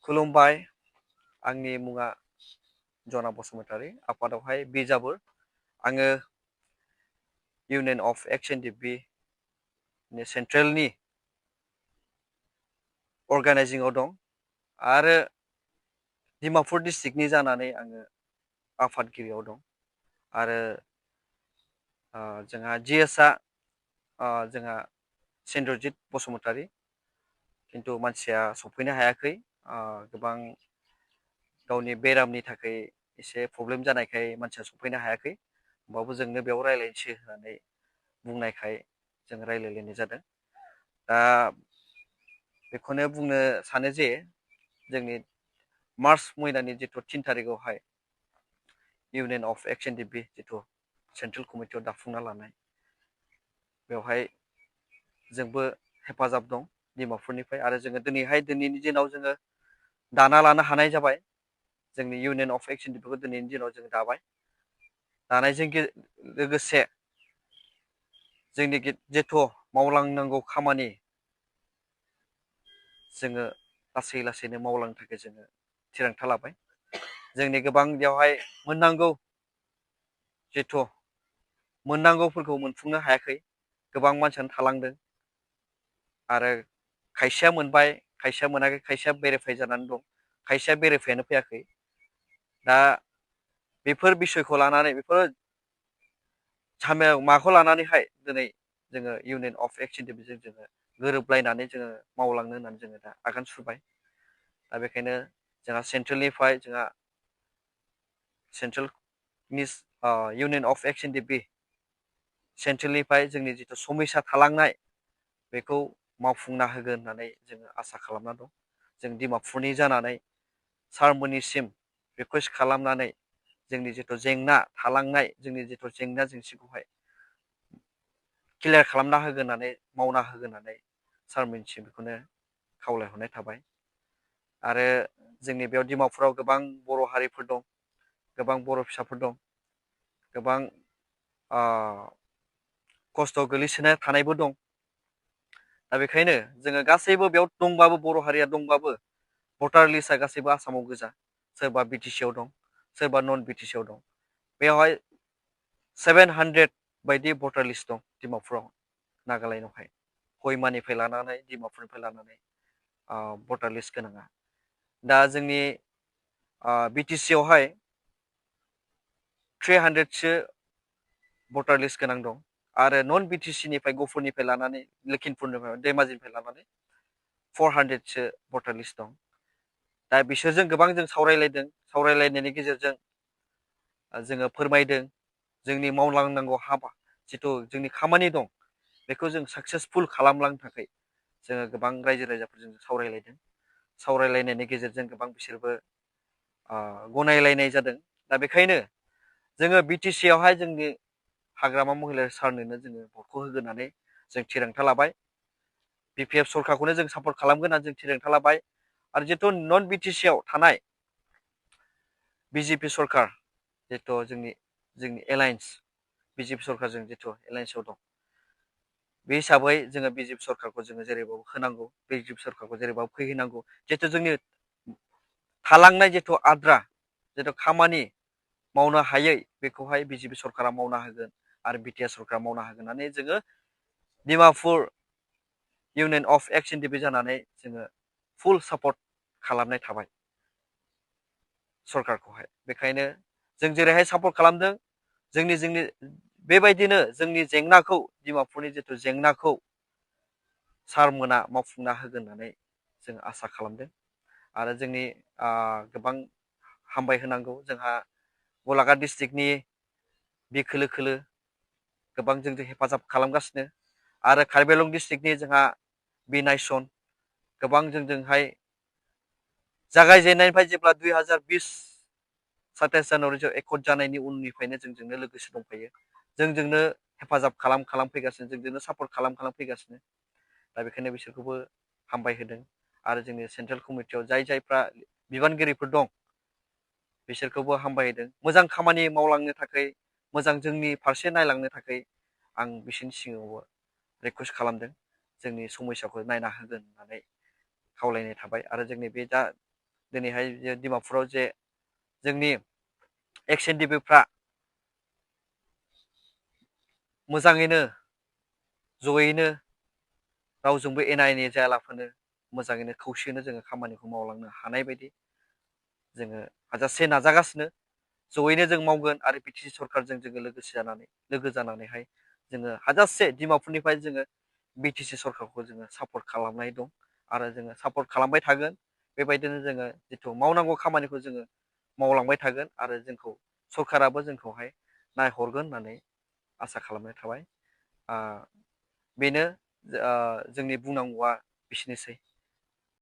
खुलुमबाय आंनि मुङा जना बसुमतारी आफादावहाय बिजाबुर आङो इउनियन अफ एक्स एनडिपि सेन्ट्रेलनि अर्गानाइजिंआव दं आरो डिमापुर डिस्ट्रिक्टनि जानानै आङो आफादगिरियाव दं आरो जोंहा जिएसआ जोंहा सेन्द्रजित बसुमतारी खिन्थु मानसिया सफैनो हायाखै गोबां गावनि बेरामनि थाखाय एसे प्रब्लेम जानायखाय मानसिया सफैनो हायाखै होमबाबो जोंनो बेयाव रायज्लायनोसै होननानै बुंनायखाय जों रायज्लायलायनाय जादों दा बेखौनो बुंनो सानो जे जोंनि मार्च महिनानि जिथु 3 तारिखआवहाय इउनियन अफ एक्स एनडिपि जिथु सेन्ट्रेल कमिटियाव दाफुंना लानाय बेवहाय जोंबो हेफाजाब दं डिमापुरनिफ्राय आरो जोङो दिनैनि दिनाव जोङो दाना लानो हानाय जाबाय जोंनि इउनियन अफ एक्स एनडिपिखौ दिनैनि दिनाव जों दाबाय दानायजों लोगोसे जोंनि जिथु मावलांनांगौ खामानि जोङो लासै लासैनो मावलांनो थाखाय जोङो थिरांथा लाबाय जोंनि गोबां बेवहाय मोननांगौ जिथु मोननांगौफोरखौ मोनफुंनो हायाखै गोबां मानसियानो थालांदों आरो खायसेया मोनबाय खायसेया मोनाखै खायसेया भेरिफाइ जानानै दं खायसेया भेरिफायानो फैयाखै दा बेफोर बिसयखौ लानानै बेफोर माखौ लानानैहाय दिनै जोङो इउनियन अफ एक्स एनडिपिजों जोङो गोरोबलायनानै जोङो मावलांनो होननानै जोङो दा आगान सुरबाय दा बेखायनो जोंहा सेन्ट्रेलनिफ्राय जोंहा सेन्ट्रेलनि इउनियन अफ एक्स एनडिपि सेन्ट्रेलनिफ्राय जोंनि जिथु समयसा थालांनाय बेखौ मावफुंना होगोन होननानै जोङो आसा खालामना दं जों डिमापुरनि जानानै सारमोननिसिम रिकुवेस्ट खालामनानै जोंनि जिथु जेंना थालांनाय जोंनि जिथु जेंना जेंसिखौहाय क्लियार खालामना होगोन होननानै मावना होगोन होननानै सारमोननिसिम बेखौनो खावलायहरनाय थाबाय आरो जोंनि बेयाव डिमापुराव गोबां बर' हारिफोर दं गोबां बर' फिसाफोर दं गोबां खस्थ' गोलैसोना थानायबो दं दा बेखायनो जोङो गासैबो बेयाव दंबाबो बर' हारिया दंबाबो भटार लिस्टआ गासैबो आसामाव गोजा सोरबा बिटिसिआव दं सोरबा नन बिटिसिआव दं बेवहाय 700 बायदि भटार लिस्ट दं डिमापुराव नागालेण्डआवहाय कहिमानिफ्राय लानानै डिमापुरनिफ्राय लानानै भटार लिस्ट गोनाङा दा जोंनि बिटिसिआवहाय 300सो भटार लिस्ट गोनां दं आरो नन बिटिसिनिफ्राय गफुरनिफ्राय लानानै लखिमपुरनिफ्राय धेमाजिनिफ्राय लानानै 400सो भटार लिस्ट दं दा बिसोरजों गोबां जों सावरायलायनायनि गेजेरजों जोङो फोरमायदों जोंनि मावलांनांगौ हाबा जिथु जोंनि खामानि दं बेखौ जों साक्सेसफुल खालामलांनो थाखाय जोङो गोबां रायजो राजाफोरजों सावरायलायदों सावरायलायनायनि गेजेरजों गोबां बिसोरबो गनायलायनाय जादों दा बेखायनो जोङो बिटिसिआवहाय जोंनि हाग्रामा महिलारि सारनोनो जोङो भटखौ होगोन होननानै जों थिरांथा लाबाय बिपिएफ सरकारखौनो जों सापर्ट खालामगोन होननानै जों थिरांथा लाबाय आरो जिथु नन बिटिसिआव थानाय बिजेपि सरकार जिथु जोंनि एलायन्स बिजेपि सरकारजों जिथु एलायन्सआव दं बे हिसाबै जोङो बिजेपि सरकारखौ जोङो जेरैबाबो होनांगौ बिजेपि सरकारखौ जेरैबाबो फैहोनांगौ जिथु जोंनि थालांनाय जिथु आद्रा जिथु खामानि मावनो हायै बेखौहाय बिजेपि सरकारा मावना होगोन आरो बिटिआर सरकारा मावना होगोन होननानै जोङो डिमापुर इउनियन अफ एक्स एनडिपि जानानै जोङो फुल सापर्ट खालामनाय थाबाय सरकारखौहाय बेखायनो जों जेरैहाय सापर्ट खालामदों जोंनि बेबायदिनो जोंनि जेंनाखौ डिमापुरनि जिथु जेंनाखौ सारमोना मावफुंना होगोन होननानै जों आसा खालामदों आरो जोंनि गोबां हामबाय होनांगौ जोंहा गलाघाट डिस्ट्रिक्टनि खोलो खोलो गोबां जोंजों हेफाजाब खालामगासिनो आरो कार्बि आंलं डिस्ट्रिक्टनि जोंहा बिनायसन गोबां जोंजोंहाय जागायजेननायनिफ्राय जेब्ला 2020 27 जानुवारियाव एकर्ड जानायनि उननिफ्रायनो जोंजोंनो लोगोसे दंफायो जोंजोंनो हेफाजाब खालामफैगासिनो जोंजोंनो सापर्ट खालामफैगासिनो दा बेखायनो बिसोरखौबो हामबाय होदों आरो जोंनि सेन्ट्रेल कमिटियाव जायफ्रा बिबानगिरिफोर दं बिसोरखौबो हामबाय होदों मोजां खामानि मावलांनो थाखाय मोजां जोंनि फारसे नायलांनो थाखाय आं बिसोरनि सिगाङावबो रिकुवेस्ट खालामदों जोंनि समयसाखौ नायना होगोन होननानै खावलायनाय थाबाय आरो जोंनि बे दा दिनैहाय जे डिमापुराव जे जोंनि एक्स एन डि पि फ्रा मोजाङैनो जयैनो रावजोंबो एना एनि जायालाफानो मोजाङैनो खौसेयैनो जोङो खामानिखौ मावलांनो हानाय बायदि जोङो हाजासे नाजागासिनो जयैनो जों मावगोन आरो बि टि सि सरकारजों जोङो लोगो जानानैहाय जोङो हाजासे डिमापुरनिफ्राय जोङो बि टि सि सरकारखौ जोङो सापर्ट खालामनाय दं आरो जोङो सापर्ट खालामबाय थागोन बेबायदिनो जोङो जिथु मावनांगौ खामानिखौ जोङो मावलांबाय थागोन आरो जोंखौ सरकाराबो जोंखौहाय नायहरगोन होननानै आसा खालामनाय थाबाय बेनो जोंनि बुंनांगौआ बिसोरनोसै